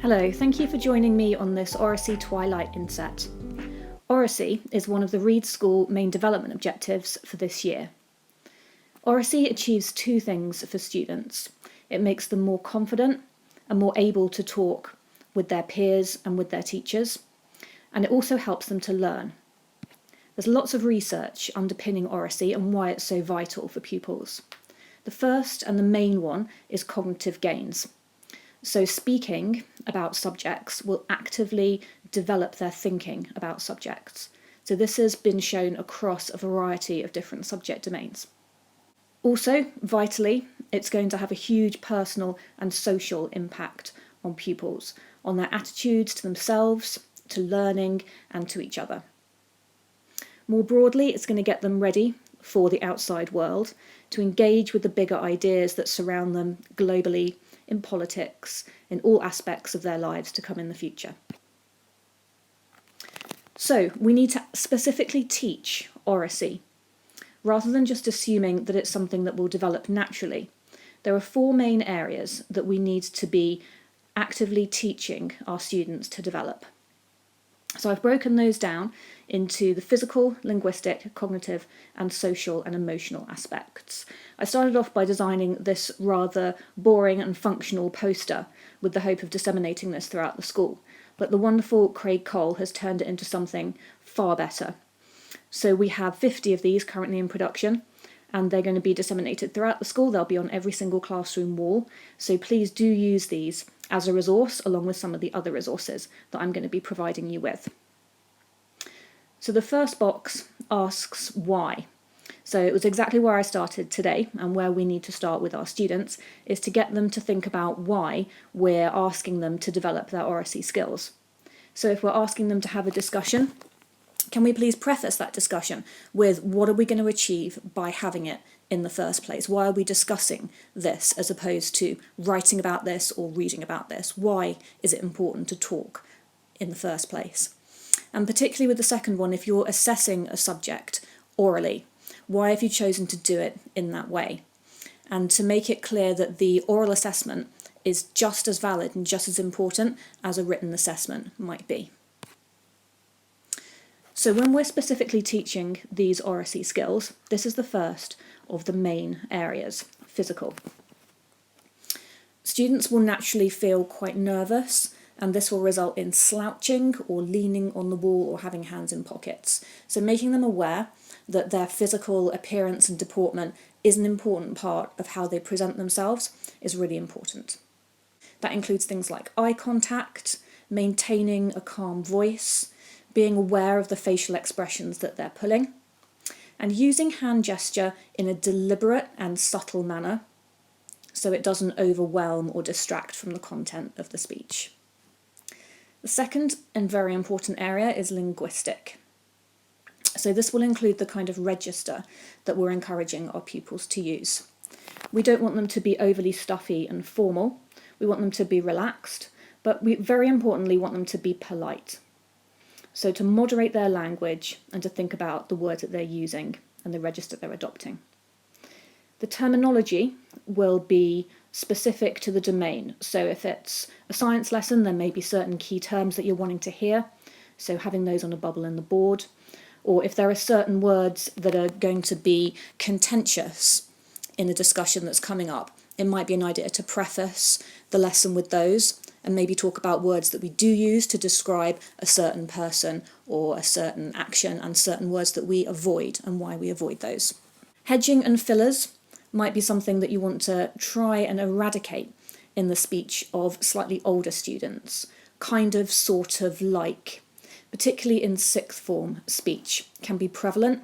Hello, thank you for joining me on this Oracy Twilight inset. Oracy is one of the Reed School main development objectives for this year. Oracy achieves two things for students. It makes them more confident and more able to talk with their peers and with their teachers, and it also helps them to learn. There's lots of research underpinning Oracy and why it's so vital for pupils. The first and the main one is cognitive gains. So speaking about subjects will actively develop their thinking about subjects. So this has been shown across a variety of different subject domains. Also, vitally, it's going to have a huge personal and social impact on pupils, on their attitudes to themselves, to learning, and to each other. More broadly, it's going to get them ready for the outside world, to engage with the bigger ideas that surround them globally, in politics, in all aspects of their lives to come in the future. So we need to specifically teach Oracy, rather than just assuming that it's something that will develop naturally. There are four main areas that we need to be actively teaching our students to develop. So I've broken those down into the physical, linguistic, cognitive, and social and emotional aspects. I started off by designing this rather boring and functional poster with the hope of disseminating this throughout the school, but the wonderful Craig Cole has turned it into something far better. So we have 50 of these currently in production, and they're going to be disseminated throughout the school. They'll be on every single classroom wall, so please do use these as a resource along with some of the other resources that I'm going to be providing you with. So the first box asks why. So it was exactly where I started today, and where we need to start with our students is to get them to think about why we're asking them to develop their Oracy skills. So if we're asking them to have a discussion, can we please preface that discussion with what are we going to achieve by having it in the first place? Why are we discussing this as opposed to writing about this or reading about this? Why is it important to talk in the first place? And particularly with the second one, if you're assessing a subject orally, why have you chosen to do it in that way? And to make it clear that the oral assessment is just as valid and just as important as a written assessment might be. So when we're specifically teaching these Oracy skills, this is the first of the main areas, physical. Students will naturally feel quite nervous, and this will result in slouching or leaning on the wall or having hands in pockets. So making them aware that their physical appearance and deportment is an important part of how they present themselves is really important. That includes things like eye contact, maintaining a calm voice, being aware of the facial expressions that they're pulling, and using hand gesture in a deliberate and subtle manner so it doesn't overwhelm or distract from the content of the speech. The second and very important area is linguistic. So this will include the kind of register that we're encouraging our pupils to use. We don't want them to be overly stuffy and formal. We want them to be relaxed, but we very importantly want them to be polite. So to moderate their language and to think about the words that they're using and the register they're adopting. The terminology will be specific to the domain. So if it's a science lesson, there may be certain key terms that you're wanting to hear, so having those on a bubble in the board. Or if there are certain words that are going to be contentious in a discussion that's coming up, it might be an idea to preface the lesson with those and maybe talk about words that we do use to describe a certain person or a certain action, and certain words that we avoid and why we avoid those. Hedging and fillers might be something that you want to try and eradicate in the speech of slightly older students, kind of, sort of, like, particularly in sixth form speech, can be prevalent,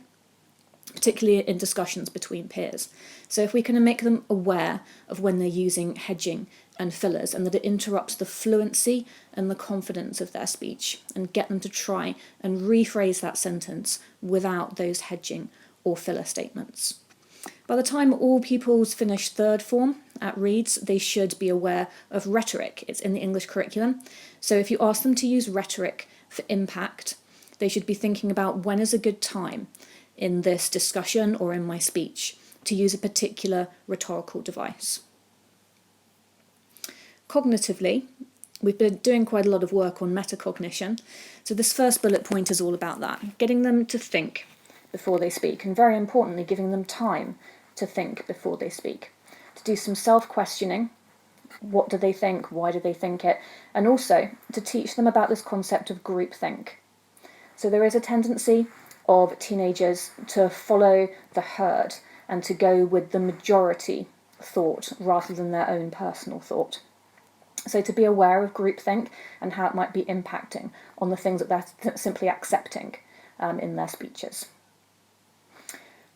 particularly in discussions between peers. So if we can make them aware of when they're using hedging and fillers and that it interrupts the fluency and the confidence of their speech, and get them to try and rephrase that sentence without those hedging or filler statements. By the time all pupils finish third form at Reeds, they should be aware of rhetoric. It's in the English curriculum. So if you ask them to use rhetoric for impact, they should be thinking about when is a good time in this discussion or in my speech to use a particular rhetorical device. Cognitively, we've been doing quite a lot of work on metacognition, so this first bullet point is all about that, getting them to think before they speak, and very importantly, giving them time to think before they speak, to do some self-questioning. What do they think? Why do they think it? And also to teach them about this concept of groupthink. So there is a tendency of teenagers to follow the herd and to go with the majority thought rather than their own personal thought. So to be aware of groupthink and how it might be impacting on the things that they're simply accepting in their speeches.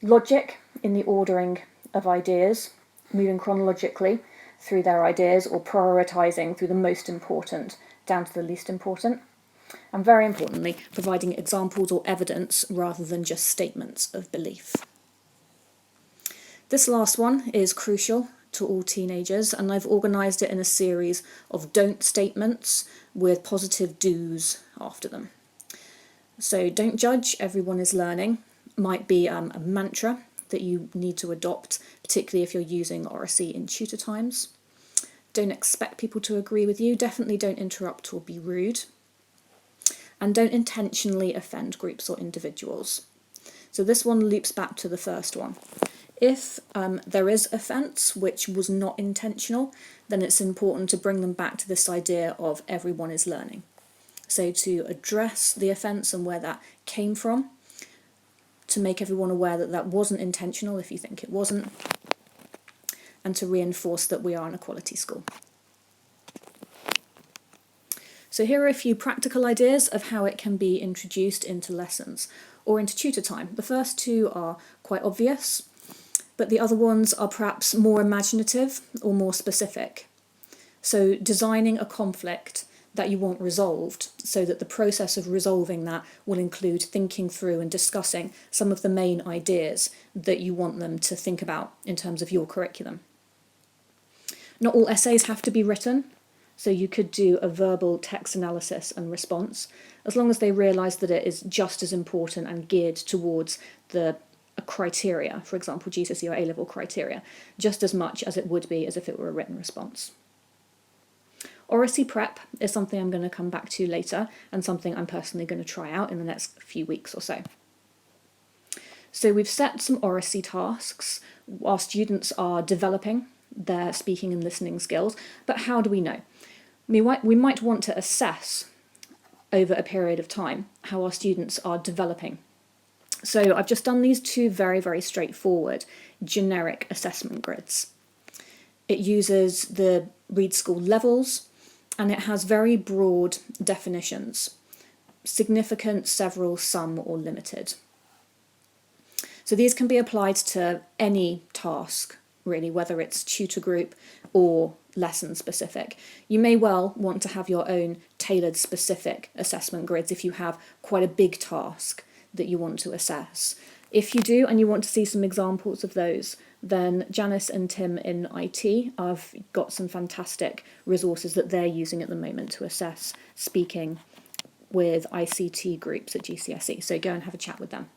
Logic in the ordering of ideas, moving chronologically through their ideas or prioritising through the most important down to the least important. And very importantly, providing examples or evidence rather than just statements of belief. This last one is crucial to all teenagers, and I've organised it in a series of don't statements with positive do's after them. So don't judge, everyone is learning might be a mantra that you need to adopt, particularly if you're using Oracy in tutor times. Don't expect people to agree with you, definitely don't interrupt or be rude. And don't intentionally offend groups or individuals. So this one loops back to the first one. If there is offence which was not intentional, then it's important to bring them back to this idea of everyone is learning. So to address the offence and where that came from, to make everyone aware that that wasn't intentional if you think it wasn't, and to reinforce that we are an equality school. So here are a few practical ideas of how it can be introduced into lessons or into tutor time. The first two are quite obvious, but the other ones are perhaps more imaginative or more specific. So designing a conflict that you want resolved so that the process of resolving that will include thinking through and discussing some of the main ideas that you want them to think about in terms of your curriculum. Not all essays have to be written, so you could do a verbal text analysis and response, as long as they realise that it is just as important and geared towards a criteria, for example, GCSE or A-level criteria, just as much as it would be as if it were a written response. Oracy Prep is something I'm going to come back to later, and something I'm personally going to try out in the next few weeks or so. So we've set some Oracy tasks while students are developing their speaking and listening skills, but how do we know? We might want to assess over a period of time how our students are developing. So I've just done these two very, very straightforward generic assessment grids. It uses the Read School levels, and it has very broad definitions: significant, several, some, or limited. So these can be applied to any task, really, whether it's tutor group or lesson specific. You may well want to have your own tailored specific assessment grids if you have quite a big task that you want to assess. If you do and you want to see some examples of those, then Janice and Tim in IT have got some fantastic resources that they're using at the moment to assess speaking with ICT groups at GCSE, so go and have a chat with them.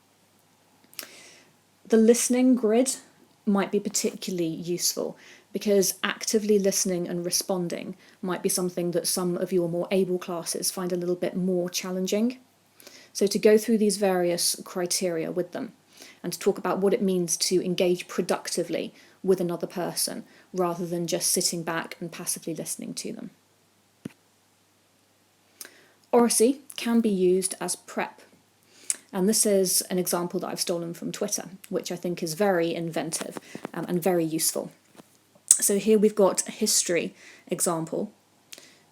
The listening grid might be particularly useful because actively listening and responding might be something that some of your more able classes find a little bit more challenging. So to go through these various criteria with them and to talk about what it means to engage productively with another person rather than just sitting back and passively listening to them. Oracy can be used as prep. And this is an example that I've stolen from Twitter, which I think is very inventive and very useful. So here we've got a history example.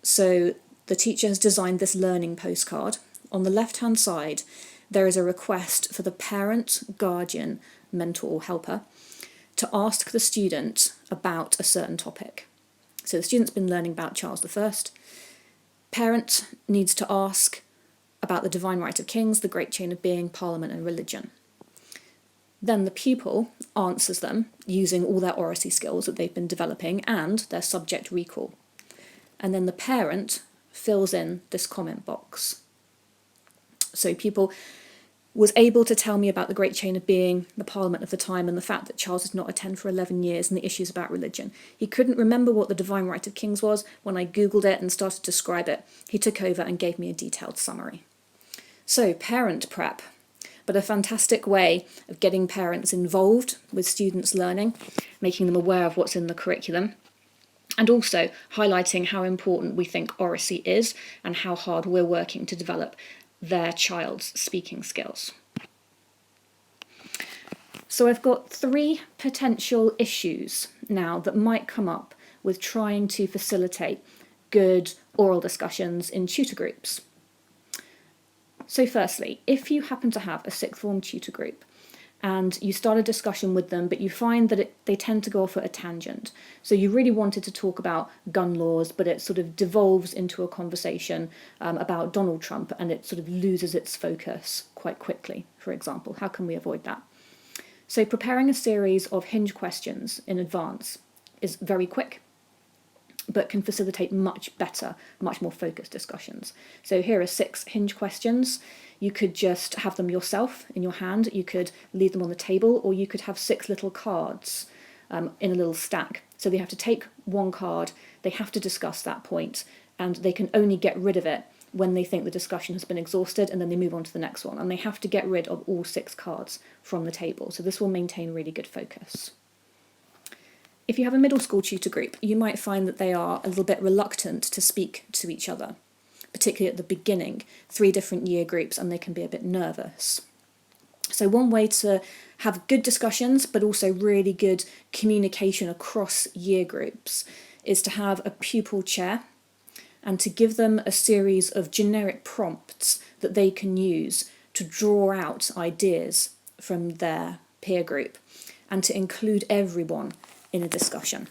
So the teacher has designed this learning postcard. On the left-hand side, there is a request for the parent, guardian, mentor or helper to ask the student about a certain topic. So the student's been learning about Charles I. Parent needs to ask about the divine right of kings, the great chain of being, parliament and religion. Then the pupil answers them using all their oracy skills that they've been developing and their subject recall. And then the parent fills in this comment box. So pupil was able to tell me about the Great Chain of Being, the Parliament of the time, and the fact that Charles did not attend for 11 years and the issues about religion. He couldn't remember what the Divine Right of Kings was. When I Googled it and started to describe it, he took over and gave me a detailed summary. So, parent prep, but a fantastic way of getting parents involved with students' learning, making them aware of what's in the curriculum, and also highlighting how important we think oracy is and how hard we're working to develop their child's speaking skills. So I've got 3 potential issues now that might come up with trying to facilitate good oral discussions in tutor groups. So firstly, if you happen to have a sixth form tutor group and you start a discussion with them, but you find that they tend to go off at a tangent. So you really wanted to talk about gun laws, but it sort of devolves into a conversation about Donald Trump, and it sort of loses its focus quite quickly, for example. How can we avoid that? So preparing a series of hinge questions in advance is very quick, but can facilitate much better, much more focused discussions. So here are 6 hinge questions. You could just have them yourself in your hand, you could leave them on the table, or you could have 6 little cards in a little stack. So they have to take one card, they have to discuss that point, and they can only get rid of it when they think the discussion has been exhausted, and then they move on to the next one. And they have to get rid of all 6 cards from the table. So this will maintain really good focus. If you have a middle school tutor group, you might find that they are a little bit reluctant to speak to each other, particularly at the beginning, 3 different year groups, and they can be a bit nervous. So one way to have good discussions, but also really good communication across year groups, is to have a pupil chair and to give them a series of generic prompts that they can use to draw out ideas from their peer group and to include everyone in a discussion.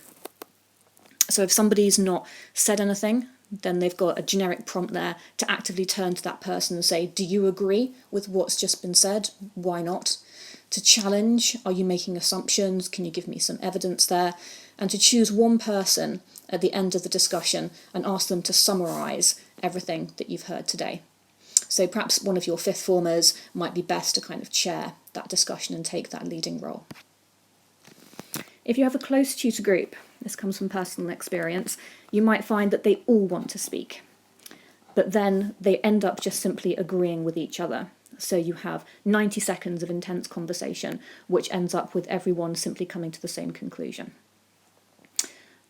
So if somebody's not said anything, then they've got a generic prompt there to actively turn to that person and say, do you agree with what's just been said? Why not? To challenge, are you making assumptions? Can you give me some evidence there? And to choose one person at the end of the discussion and ask them to summarise everything that you've heard today. So perhaps one of your 5th formers might be best to kind of chair that discussion and take that leading role. If you have a close tutor group, this comes from personal experience, you might find that they all want to speak, but then they end up just simply agreeing with each other. So you have 90 seconds of intense conversation, which ends up with everyone simply coming to the same conclusion.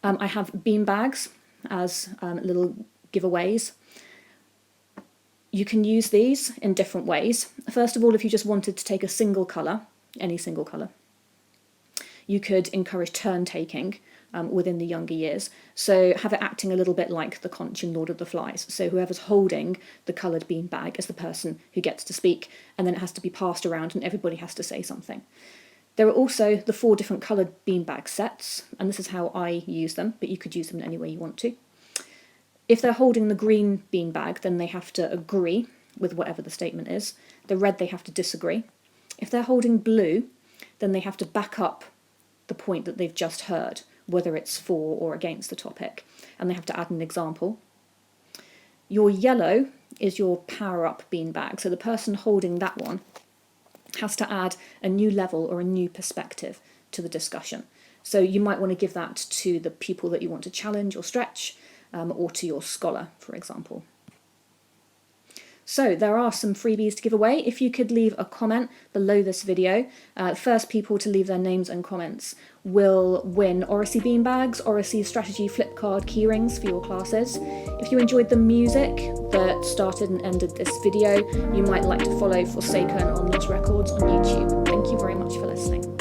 I have beanbags as little giveaways. You can use these in different ways. First of all, if you just wanted to take a single colour, any single colour, you could encourage turn taking within the younger years. So have it acting a little bit like the conch in Lord of the Flies. So whoever's holding the coloured beanbag is the person who gets to speak, and then it has to be passed around and everybody has to say something. There are also the 4 different coloured beanbag sets, and this is how I use them, but you could use them in any way you want to. If they're holding the green beanbag, then they have to agree with whatever the statement is. The red, they have to disagree. If they're holding blue, then they have to back up the point that they've just heard, whether it's for or against the topic, and they have to add an example. Your yellow is your power-up beanbag, so the person holding that one has to add a new level or a new perspective to the discussion. So you might want to give that to the pupil that you want to challenge or stretch, or to your scholar, for example. So there are some freebies to give away. If you could leave a comment below this video, first people to leave their names and comments will win Oracy beanbags, Oracy strategy flip card keyrings for your classes. If you enjoyed the music that started and ended this video, you might like to follow Forsaken on Lost Records on YouTube. Thank you very much for listening.